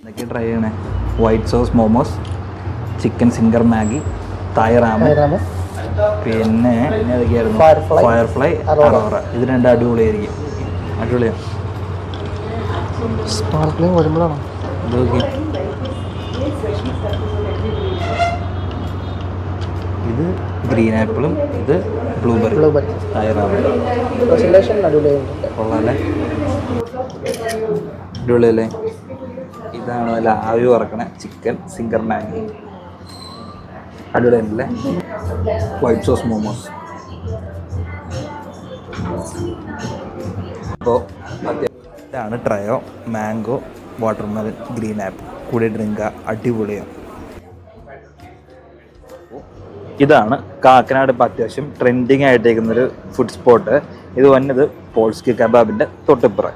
ഇതൊക്കെ ട്രൈ ചെയ്യണേ. White sauce momos, chicken zinger Maggi, Thai ramen, പിന്നെ ഏതൊക്കെയായിരുന്നു, ഫയർഫ്ലൈ, അറോറ. ഇത് രണ്ടും അടിപൊളിയായിരിക്കും. അടിപൊളിയാണ്. സ്പാർക്ലിംഗ് വരുമ്പോഴാണ് ഇതൊക്കെ ഇത് ഗ്രീൻ ആപ്പിളും ഇത് ബ്ലൂബെറി. തായ് റാമൻ കൊള്ളാല്ലേ, അടിപൊളിയല്ലേ. ഇതാണ് നല്ല ആവി പറക്കണ ചിക്കൻ സിംഗർ മാഗി. അടിപൊളിയല്ലേ. White sauce momos. അപ്പോൾ ഇതാണ് trio. Mango, watermelon, green apple കൂടി ഡ്രിങ്ക. അടിപൊളിയാണ്. ഇതാണ് കാക്കനാട് ഇപ്പം അത്യാവശ്യം ട്രെൻഡിങ് ആയിട്ടേക്കുന്നൊരു ഫുഡ് സ്പോട്ട്. ഇത് വന്നത് പോൾസ്കി കബാബിൻ്റെ തൊട്ടിപ്പുറം.